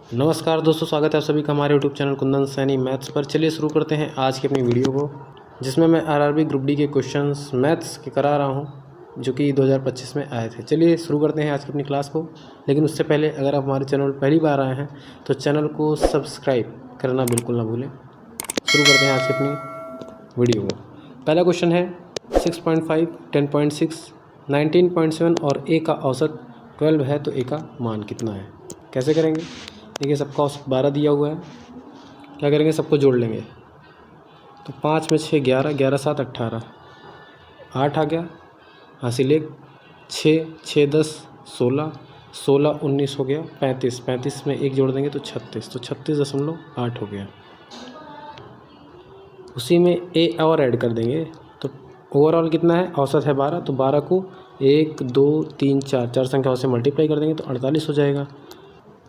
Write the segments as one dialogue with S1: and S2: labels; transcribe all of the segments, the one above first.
S1: नमस्कार दोस्तों, स्वागत है आप सभी का हमारे YouTube channel Kundan Saini maths पर। चलिए शुरू करते हैं आज की अपनी वीडियो को, जिसमें मैं आरआरबी ग्रुप डी के क्वेश्चंस मैथ्स के करा रहा हूं, जो कि 2025 में आए थे। चलिए शुरू करते हैं आज की अपनी क्लास को। लेकिन उससे पहले अगर आप हमारे चैनल पर पहली बार आए हैं तो चैनल को सब्सक्राइब करना बिल्कुल ना भूलें। शुरू करते हैं आज की अपनी वीडियो को। पहला क्वेश्चन है 6.5, 10.6, 19.7 और ए का औसत 12 है तो ए का मान कितना है। कैसे करेंगे? देखिए, सबका औसत 12 दिया हुआ है। क्या करेंगे? सबको जोड़ लेंगे। तो 5 में 6 11, 11 7 18, 8 आ गया। हासिल 1, 6 6 10 16, 16 19 हो गया। 35, 35 में 1 जोड़ देंगे तो 36, तो 36.8 हो गया। उसी में ए और ऐड कर देंगे तो ओवरऑल कितना है? औसत है 12, तो 12 को 1 2 3 4 चार संख्याओं से मल्टीप्लाई कर देंगे तो 48 हो जाएगा।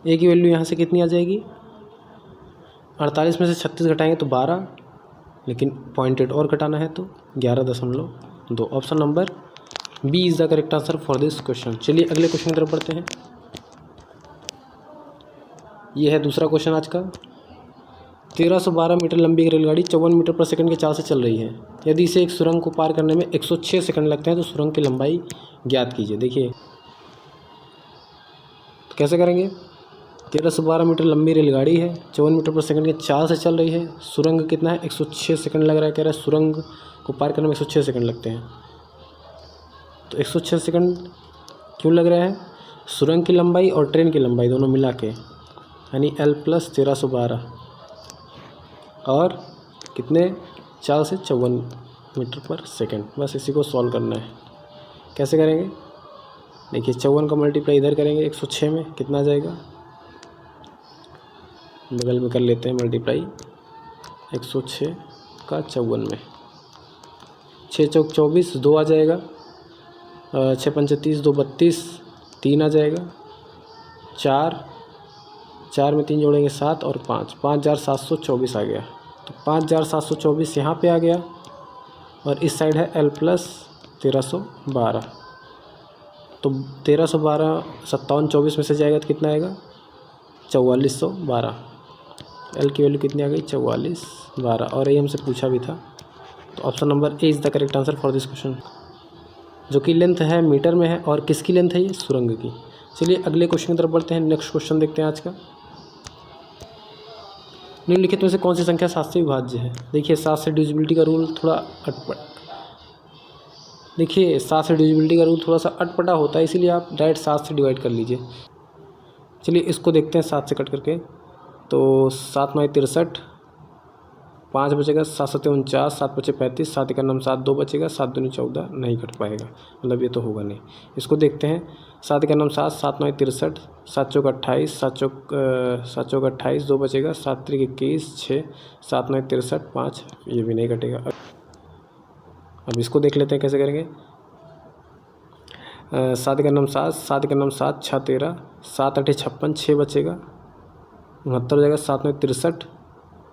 S1: ए की वैल्यू यहाँ से कितनी आ जाएगी? 48 में से 36 घटाएंगे तो 12, लेकिन 0.8 और घटाना है तो 11.2। Option number B is the correct answer for this question. चलिए अगले क्वेश्चन की तरफ बढ़ते हैं। ये है दूसरा क्वेश्चन आज का। 1312 मीटर लंबी एक रेलगाड़ी 54 मीटर पर सेकंड के चाल से चल रही है। यदि इसे एक सुरंग को पार करने में 106 सेकंड लगते हैं तो सुरंग की लंबाई ज्ञात कीजिए। देखिए, तो कैसे करेंगे? 1312 मीटर लंबी रेलगाड़ी है, 54 मीटर पर सेकंड के चाल से चल रही है। सुरंग कितना है? 106 सेकंड लग रहा है। कह रहा है सुरंग को पार करने में 106 सेकंड लगते हैं। तो 106 सेकंड क्यों लग रहा है? सुरंग की लंबाई और ट्रेन की लंबाई दोनों मिला के, यानी L + 1312 और कितने चाल से 54 मीटर पर सेकंड। बस इसी को सॉल्व करना है। कैसे करेंगे? देखिए, 54 का मल्टीप्लाई इधर करेंगे 106 में, कितना आ जाएगा? बगल में कर लेते हैं मल्टीप्लाई 106 का 54 में। 6 चौक 24, 2 आ जाएगा। 6 पंचे 30, 2 32, 3 आ जाएगा। 4 में 3 जोड़ेंगे 7 और 5, 5724 आ गया। तो 5724 यहाँ पे आ गया और इस साइड है L + 1312। तो 1312 57 24 में से जाएगा तो कितना आएगा? 4412। एल की वैल्यू कितनी आ गई? 4412। और ये हमसे पूछा भी था। तो option number A is the correct answer for this question, जो कि लेंथ है मीटर में है। और किसकी लेंथ है? ये सुरंग की। चलिए अगले क्वेश्चन की तरफ बढ़ते हैं। नेक्स्ट क्वेश्चन देखते हैं आज का। निम्नलिखित में से कौन सी संख्या 7 से विभाज्य है? देखिए, 7 से डिविजिबिलिटी का रूल थोड़ा अटपटा होता है, इसीलिए आप डायरेक्ट 7 से डिवाइड कर लीजिए। चलिए इसको देखते हैं 7 से कट करके। तो 7 9 63, 5 बचेगा, 7 7 49, 7 बचे 35, 7 1 9 7, 2 बचेगा, 7 2 14, नहीं कट पाएगा, मतलब ये तो होगा नहीं। इसको देखते हैं। 7 1 9 7, 7 9 63, 7 चौक 28, 7 चौक 28, 2 बचेगा, 7 3 21, 6, 7 9 63, 5, ये भी नहीं कटेगा। अब इसको देख लेते हैं कैसे करेंगे। 7 1 9 7, 7 1 9 7, 6 13, 7 8 56, 6 बचेगा, 69 हो जाएगा। 7 9 63,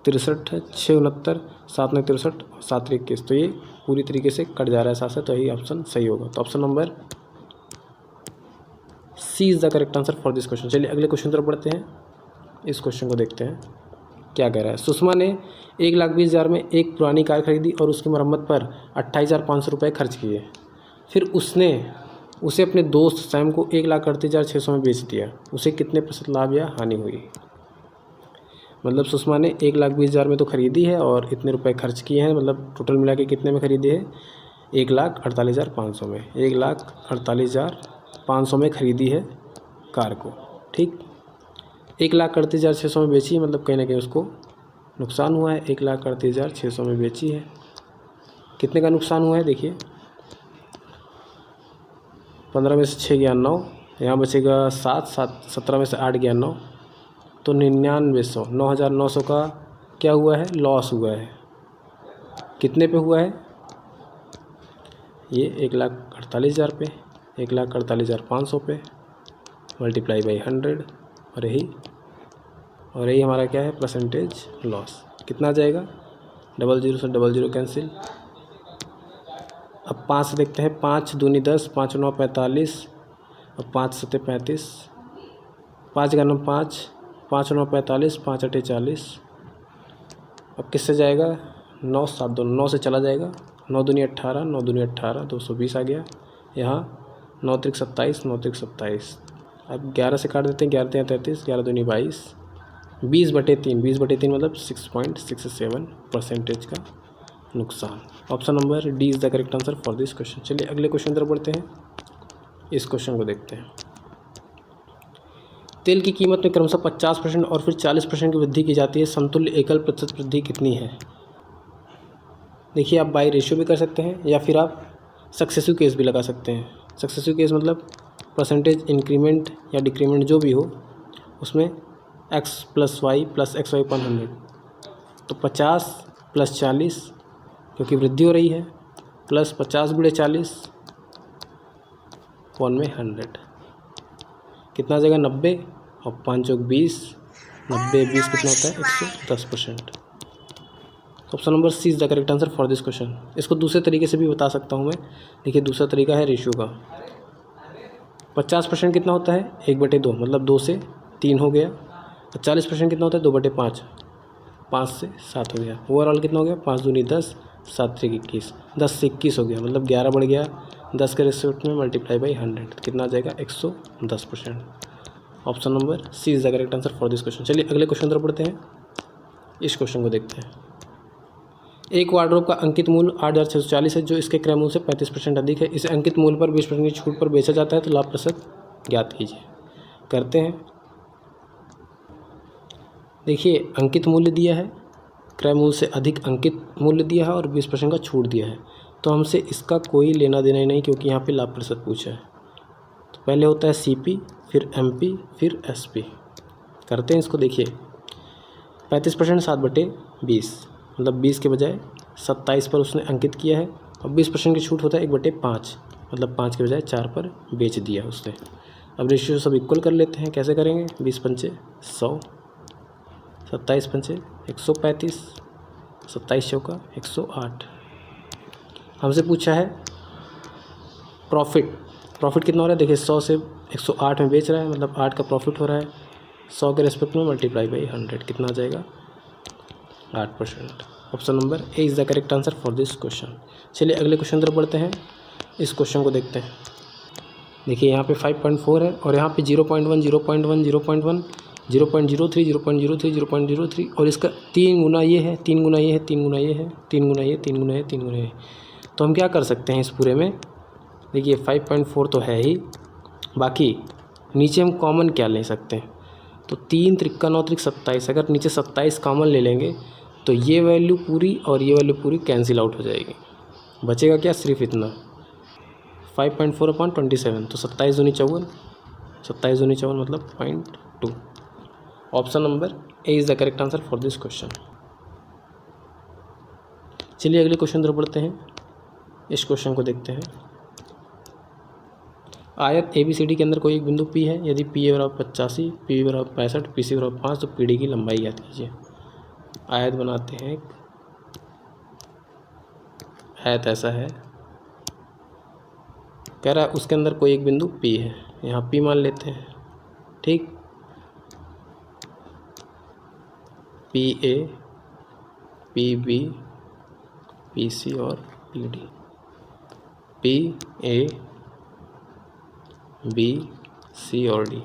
S1: 63 है, 6 69, 7 9 63, 7 3 21। तो ये पूरी तरीके से कट जा रहा है 7 से, तो यही ऑप्शन सही होगा। तो option number C is the correct answer for this question. चलिए अगले क्वेश्चन तरफ बढ़ते हैं। इस क्वेश्चन को देखते हैं क्या कह रहा है। सुषमा ने 1,20,000 में एक पुरानी कार खरीदी और उसकी मरम्मत पर 28,500 रुपये खर्च किए। फिर उसने उसे अपने दोस्त सैम को 1,38,600 में बेच दिया। उसे कितने % लाभ या हानि हुई? मतलब सुषमा ने 1,20,000 में तो ख़रीदी है और इतने रुपए खर्च किए हैं, मतलब टोटल मिला के कितने में ख़रीदी है? 1,48,500 में। 1,48,500 में ख़रीदी है कार को, ठीक। 1,38,600 में बेची, मतलब कहीं ना कहीं उसको नुकसान हुआ है। 1,38,600 में बेची है, कितने का नुकसान हुआ है? देखिए, 15 में से 6 गया 9, यहाँ बचेगा 7, 17 में से 8 गया 9, तो 9900, 9,900 का क्या हुआ है? लॉस हुआ है। कितने पे हुआ है? ये 1,48,000 पे, 1,48,500 पे, मल्टीप्लाई बाई 100, और यही हमारा क्या है? Percentage loss. कितना आ जाएगा? 00 से 00 कैंसिल। अब 5 से देखते हैं। 5 दूनी 10, 5 9 45 और 5 7 35, 5 का 9 5, 5 9 45, 5 8 40। अब किससे जाएगा? 9 7 2, 9 से चला जाएगा। 9 दूनी 18, 9 दूनी 18, 220 आ गया। यहाँ 9 त्रिक 27, 9 त्रिक 27। अब 11 से काट देते हैं, 11 3 33, 11 दूनी 22, 20/3, 20/3 मतलब 6.67% का नुकसान। Option number D is the correct answer for this question. चलिए अगले क्वेश्चन तरफ बढ़ते हैं। इस क्वेश्चन को देखते हैं। तेल की कीमत में क्रमशः 50% और फिर 40% की वृद्धि की जाती है, समतुल्य एकल प्रतिशत वृद्धि कितनी है? देखिए, आप बाई रेशियो भी कर सकते हैं या फिर आप सक्सेसिव केस भी लगा सकते हैं। सक्सेसिव केस मतलब परसेंटेज इंक्रीमेंट या डिक्रीमेंट जो भी हो, उसमें x + y + xy / 100। तो 50 + 40 क्योंकि वृद्धि हो रही है, प्लस 50 × 40 1 में 100 कितना आ जाएगा? 90 और 5 × 20, 90 20 कितना होता है? 110%। Option number C is the correct answer for this question. इसको दूसरे तरीके से भी बता सकता हूँ मैं। देखिए, दूसरा तरीका है रेशियो का। 50% कितना होता है? 1/2 मतलब 2 से 3 हो गया। 40% कितना होता है? 2/5, 5 से 7 हो गया। ओवरऑल कितना हो गया? 5 दूनी 10, 7 त्रिक 21, 10 से 21 हो गया मतलब 11 बढ़ गया। 10 के रेस्पेक्ट में मल्टीप्लाई बाई 100 कितना आ जाएगा? 110%। Option number C is the correct answer for this question. चलिए अगले क्वेश्चन तरफ बढ़ते हैं। इस क्वेश्चन को देखते हैं। एक वार्डरोब का अंकित मूल्य 8,640 है, जो इसके क्रय मूल्य से 35% अधिक है। इसे अंकित मूल्य पर 20% की छूट पर बेचा जाता है, तो लाभ प्रतिशत ज्ञात कीजिए। करते हैं। देखिए, अंकित मूल्य दिया है, क्रय मूल्य से अधिक अंकित मूल्य दिया है और 20% का छूट दिया है, तो हमसे इसका कोई लेना देना ही नहीं, क्योंकि यहाँ पे लाभ प्रतिशत पूछा है। तो पहले होता है CP, फिर MP, फिर SP। करते हैं इसको। देखिए, 35% 7/20 मतलब 20 के बजाय 27 पर उसने अंकित किया है, और 20% की छूट होता है 1/5 मतलब 5 के बजाय 4 पर बेच दिया उसने। अब रेशियो सब इक्वल कर लेते हैं। कैसे करेंगे? 20 पंचे 100, 27 पंचे 135, 27 चौका 108। हमसे पूछा है प्रॉफिट कितना हो रहा है? देखिए, 100 से 108 में बेच रहा है मतलब 8 का प्रॉफिट हो रहा है। 100 के रेस्पेक्ट में मल्टीप्लाई बाई 100 कितना आ जाएगा? 8%। Option number A is the correct answer for this question. चलिए अगले क्वेश्चन तरफ बढ़ते हैं। इस क्वेश्चन को देखते हैं। देखिए, यहाँ पे 5.4 है और यहाँ पे 0.1, 0.1, 0.1, 0.03, 0.03, 0.03 और इसका 3 गुना ये है, 3 गुना ये है, 3 गुना ये है, 3 गुना ये, 3 गुना ये, 3 गुना ये। तो हम क्या कर सकते हैं इस पूरे में? देखिए, 5.4 तो है ही, बाकी नीचे हम कॉमन क्या ले सकते हैं? तो 3 त्रिक 9 त्रिक 27, अगर नीचे 27 कॉमन ले लेंगे तो ये वैल्यू पूरी और ये वैल्यू पूरी कैंसिल आउट हो जाएगी। बचेगा क्या? सिर्फ इतना, 5.4/27, तो 27 दूनी 54, 27 दूनी 54 मतलब 0.2। Option number A is the correct answer for this question. चलिए अगले क्वेश्चन तरफ बढ़ते हैं। इस क्वेश्चन को देखते हैं। आयत ABCD के अंदर कोई एक बिंदु P है। यदि PA बराबर 85, PB बराबर 65, PC बराबर 5, तो PD की लंबाई ज्ञात कीजिए। आयत बनाते हैं। आयत ऐसा है, कह रहा है उसके अंदर कोई एक बिंदु P है। यहाँ P मान लेते हैं, ठीक। PA, PB, PC और PD। PA, B, C और D।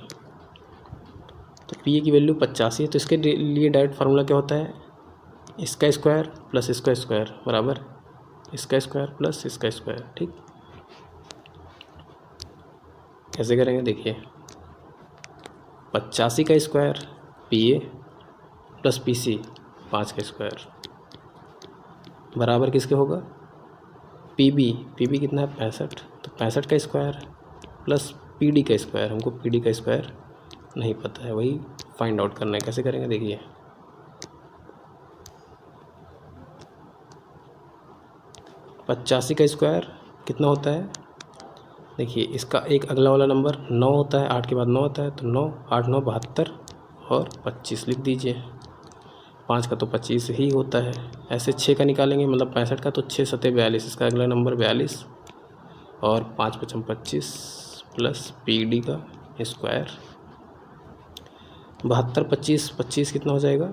S1: तो PA की वैल्यू 85 है, तो इसके लिए डायरेक्ट फार्मूला क्या होता है? इसका स्क्वायर प्लस इसका स्क्वायर बराबर इसका स्क्वायर प्लस इसका स्क्वायर, ठीक। कैसे करेंगे? देखिए, 85 का स्क्वायर PA प्लस PC 5 का स्क्वायर बराबर किसके होगा? PB कितना है? 65, तो 65 का स्क्वायर प्लस PD का स्क्वायर। हमको PD का स्क्वायर नहीं पता है, वही फाइंड आउट करना है। कैसे करेंगे? देखिए, 85 का स्क्वायर कितना होता है? देखिए, इसका एक अगला वाला नंबर 9 होता है, 8 के बाद 9 होता है, तो 9 8 9 72 और 25 लिख दीजिए। 5 का तो 25 ही होता है। ऐसे 6 का निकालेंगे मतलब 65 का, तो 6 सते 42, इसका अगला नंबर 42 और 5 5 25 प्लस PD का स्क्वायर 72 25 25 कितना हो जाएगा?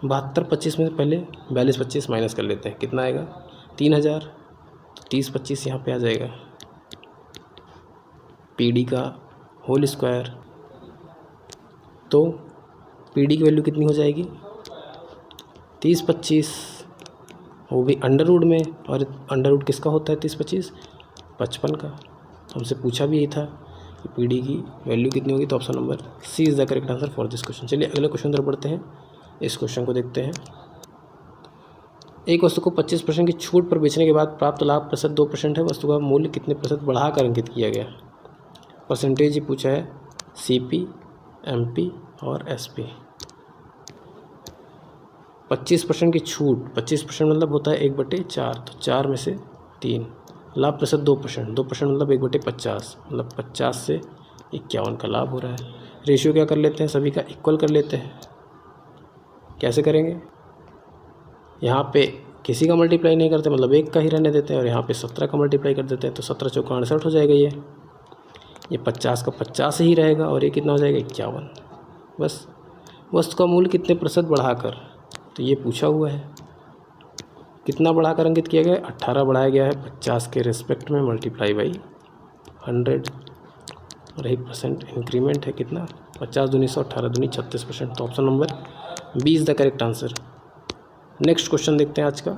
S1: 72 25 में से पहले 42 25 माइनस कर लेते हैं, कितना आएगा? 3000। 30 25 यहाँ पे आ जाएगा, PD का होल स्क्वायर। तो PD की वैल्यू कितनी हो जाएगी? 30 25, वो भी अंडर रूट में, और अंडर रूट किसका होता है 30 25? 55 का। हमसे पूछा भी यही था कि PD की वैल्यू कितनी होगी, तो option number C is the correct answer for this question. चलिए अगले क्वेश्चन तरफ बढ़ते हैं। इस क्वेश्चन को देखते हैं। एक वस्तु को 25% की छूट पर बेचने के बाद प्राप्त लाभ प्रतिशत 2% है, वस्तु का मूल्य कितने प्रतिशत बढ़ाकर अंकित किया गया? परसेंटेज ही पूछा है, CP, MP और SP। 25% की छूट, 25% मतलब होता है 1/4, तो 4 में से 3। लाभ प्रतिशत 2%, 2% मतलब 1/50, मतलब 50 से 51 का लाभ हो रहा है। रेशियो क्या कर लेते हैं, सभी का इक्वल कर लेते हैं। कैसे करेंगे? यहाँ पे किसी का मल्टीप्लाई नहीं करते, मतलब एक का ही रहने देते हैं, और यहाँ पे 17 का मल्टीप्लाई कर देते हैं, तो 17 चौका 68 हो जाएगा। ये 50 का 50 ही रहेगा, और ये कितना हो जाएगा? 51। बस वस्तु का मूल्य कितने प्रतिशत बढ़ाकर, तो ये पूछा हुआ है कितना बढ़ाकर अंकित किया गया है? 18 बढ़ाया गया है 50 के रिस्पेक्ट में, मल्टीप्लाई बाई 100, और 1% इंक्रीमेंट है कितना? 50 दूनी 100, 18 दूनी 36%। तो option number B is the correct answer. Next question देखते हैं आज का,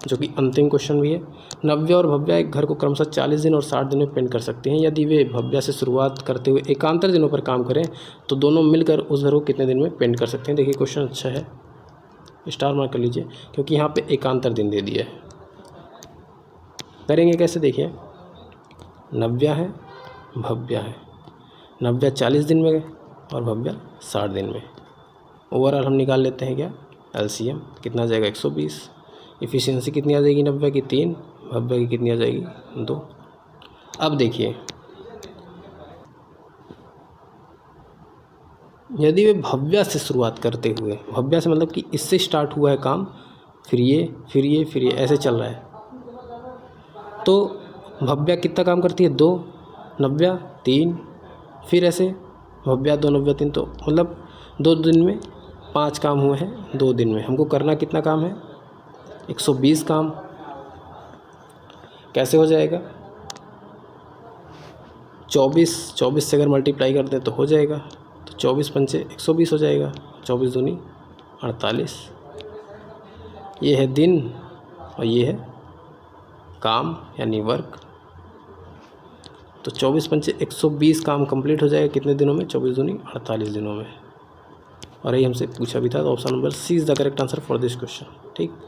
S1: जो कि अंतिम क्वेश्चन भी है। नव्या और भव्या एक घर को क्रमशः 40 दिन और 60 दिन में पेंट कर सकती हैं। यदि वे भव्या से शुरुआत करते हुए एकांतर दिनों पर काम करें तो दोनों मिलकर उस घर को कितने दिन में पेंट कर सकते हैं? देखिए क्वेश्चन अच्छा है, स्टार मार्क कर लीजिए, क्योंकि यहाँ पे एकांतर दिन दे दिया है। करेंगे कैसे, देखिए। नव्या है, भव्या है। नव्या 40 दिन में और भव्या 60 दिन में। ओवरऑल हम निकाल लेते हैं क्या? LCM कितना आ जाएगा? 120। इफ़िशियंसी कितनी आ जाएगी? नव्या की 3, भव्या की कितनी आ जाएगी? 2। अब देखिए, यदि वे भव्या से शुरुआत करते हुए, भव्या से मतलब कि इससे स्टार्ट हुआ है काम, फिर ये ऐसे चल रहा है, तो भव्या कितना काम करती है? 2, नव्या 3, फिर ऐसे भव्या 2 नव्या 3, तो मतलब 2 दिन में 5 काम हुए हैं। 2 दिन में हमको करना कितना काम है? 120 काम। कैसे हो जाएगा? 24 से अगर मल्टीप्लाई कर दें तो हो जाएगा, तो 24 पंचे 120 हो जाएगा, 24 दूनी 48। ये है दिन और ये है काम यानी वर्क। तो 24 पंचे 120 काम कंप्लीट हो जाएगा कितने दिनों में? 24 दूनी 48 दिनों में। और यही हमसे पूछा भी था, तो option number C is the correct answer for this question. ठीक।